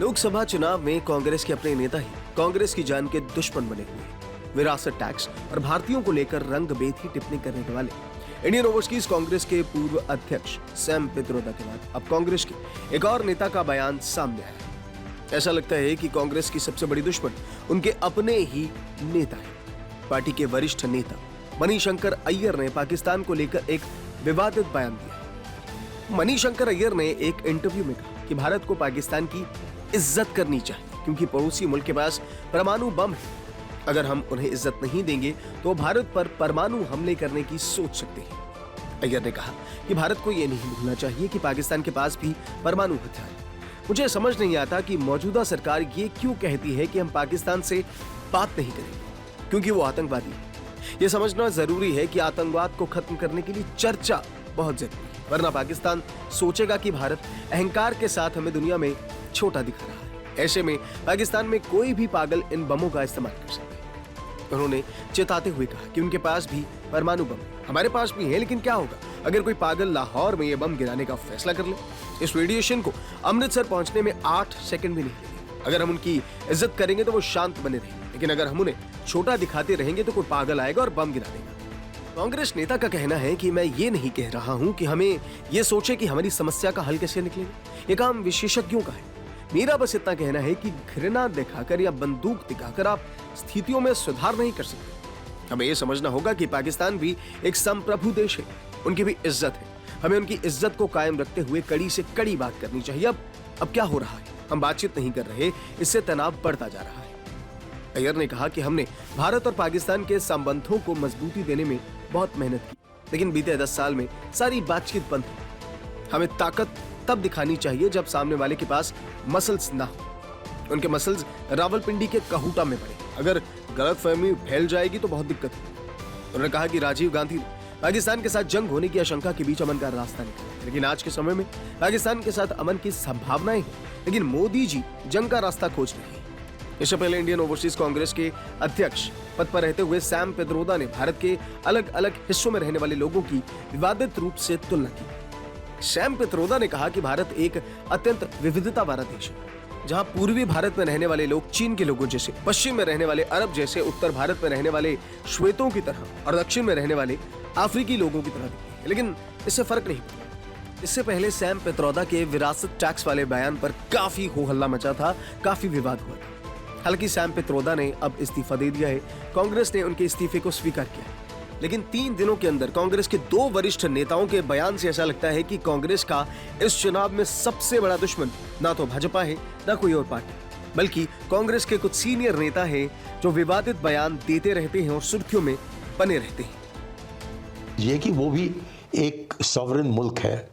लोकसभा चुनाव में कांग्रेस के अपने नेता ही कांग्रेस की जान के दुश्मन बने हुए हैं। विरासत टैक्स और भारतीयों को लेकर रंग बेथी टिप्पणी करने वाले इंडियन ओवरसीज कांग्रेस के पूर्व अध्यक्ष सैम पित्रोदा के बाद अब कांग्रेस के एक और नेता का बयान सामने आया है। ऐसा लगता है कि कांग्रेस की सबसे बड़ी दुश्मन उनके अपने ही नेता है। पार्टी के वरिष्ठ नेता मणिशंकर अय्यर ने पाकिस्तान को लेकर एक विवादित बयान दिया। मणिशंकर अय्यर ने एक इंटरव्यू में कहा कि भारत को पाकिस्तान की इज्जत करनी चाहिए क्योंकि पड़ोसी मुल्क के पास परमाणु बम है। अगर हम उन्हें इज्जत नहीं देंगे तो भारत पर परमाणु हमले करने की सोच सकते हैं। अय्यर ने कहा कि भारत को यह नहीं भूलना चाहिए कि पाकिस्तान के पास भी परमाणु हथियार है। मुझे समझ नहीं आता कि मौजूदा सरकार ये क्यों कहती है कि हम पाकिस्तान से बात नहीं करेंगे क्योंकि वो आतंकवादी है। यह समझना जरूरी है कि आतंकवाद को खत्म करने के लिए चर्चा बहुत जरूरी है, वरना पाकिस्तान सोचेगा कि भारत अहंकार के साथ हमें दुनिया में छोटा दिखा रहा है। ऐसे में पाकिस्तान में कोई भी पागल इन बमों का इस्तेमाल कर सकता है। उन्होंने चेताते हुए कहा कि उनके पास भी परमाणु बम है, हमारे पास भी है, लेकिन क्या होगा अगर कोई पागल लाहौर में ये बम गिराने का फैसला कर ले। इस रेडिएशन को अमृतसर पहुंचने में 8 सेकंड भी नहीं लगेंगे। अगर हम उनकी इज्जत करेंगे तो वो शांत बने रहेंगे, लेकिन अगर हम उन्हें छोटा दिखाते रहेंगे तो कोई पागल आएगा और बम गिरा देगा। कांग्रेस नेता का कहना है कि मैं ये नहीं कह रहा हूं कि हमें ये सोचे कि हमारी समस्या का हल कैसे निकलेगा, ये काम विशेषज्ञों का है। मेरा बस इतना कहना है कि घृणा दिखाकर या बंदूक दिखाकर आप स्थितियों में सुधार नहीं कर सकते। हमें यह समझना होगा कि पाकिस्तान भी एक संप्रभु देश है, उनकी भी इज्जत है। हमें उनकी इज्जत को कायम रखते हुए कड़ी से कड़ी बात करनी चाहिए। अब क्या हो रहा है, हम बातचीत नहीं कर रहे, इससे तनाव बढ़ता जा रहा है। अय्यर ने कहा कि हमने भारत और पाकिस्तान के संबंधों को मजबूती देने में बहुत मेहनत की, लेकिन बीते 10 साल में सारी बातचीत बंद है। हमें ताकत तब दिखानी चाहिए जब सामने वाले के पास मसल्स ना हो। उनके मसल्स रावलपिंडी के कहूटा में पड़े। अगर गलतफहमी फैल जाएगी तो बहुत दिक्कत है। उन्होंने कहा कि राजीव गांधी ने पाकिस्तान के साथ जंग होने की आशंका के बीच अमन का रास्ता निकाला, लेकिन आज के समय में पाकिस्तान के साथ अमन की संभावनाएं हैं, लेकिन मोदी जी जंग का रास्ता खोज रहे हैं। इससे पहले इंडियन ओवरसीज कांग्रेस के अध्यक्ष पद पर रहते हुए सैम पित्रोदा ने भारत के अलग अलग हिस्सों में रहने वाले लोगों की विवादित रूप से तुलना की। सैम पित्रोदा ने कहा कि भारत एक अत्यंत विविधता वाला देश है, जहां पूर्वी भारत में रहने वाले लोग चीन के लोगों जैसे, पश्चिम में रहने वाले अरब जैसे, उत्तर भारत में रहने वाले श्वेतों की तरह और दक्षिण में रहने वाले अफ्रीकी लोगों की तरह दिखते हैं, लेकिन इससे फर्क नहीं पड़ता। इससे पहले सैम पित्रोदा के विरासत टैक्स वाले बयान पर काफी हो हल्ला मचा था, काफी विवाद हुआ था। हालांकि सैम पित्रोदा ने अब इस्तीफा दे दिया है, कांग्रेस ने उनके इस्तीफे को स्वीकार किया, लेकिन 3 दिनों के अंदर कांग्रेस के 2 वरिष्ठ नेताओं के बयान से ऐसा लगता है कि कांग्रेस का इस चुनाव में सबसे बड़ा दुश्मन ना तो भाजपा है ना कोई और पार्टी, बल्कि कांग्रेस के कुछ सीनियर नेता हैं जो विवादित बयान देते रहते हैं और सुर्खियों में बने रहते हैं। ये कि वो भी एक सॉवरेन मुल्क है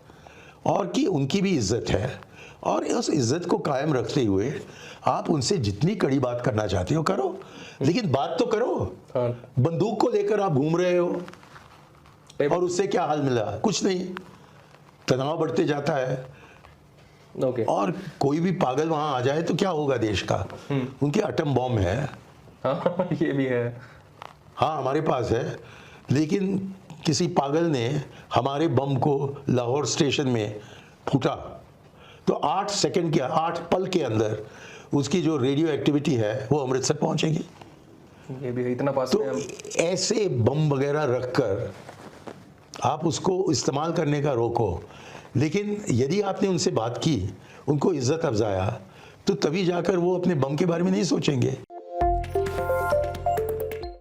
और कि उनकी भी इज्जत है, और उस इज्जत को कायम रखते हुए आप उनसे जितनी कड़ी बात करना चाहते हो करो, लेकिन बात तो करो। बंदूक को लेकर आप घूम रहे हो और उससे क्या हाल मिला? कुछ नहीं, तनाव बढ़ते जाता है। और कोई भी पागल वहां आ जाए तो क्या होगा देश का? उनके एटम बॉम्ब है। हाँ, ये भी है। हाँ, हमारे पास है, लेकिन किसी पागल ने हमारे बम को लाहौर स्टेशन में फूटा तो 8 सेकंड के 8 पल के अंदर उसकी जो रेडियो एक्टिविटी है वो अमृतसर पहुंचेगी। ये भी इतना पास तो में हम... ऐसे बम वगैरह रखकर आप उसको इस्तेमाल करने का रोको, लेकिन यदि आपने उनसे बात की, उनको इज्जत अफजाया, तो तभी जाकर वो अपने बम के बारे में नहीं सोचेंगे।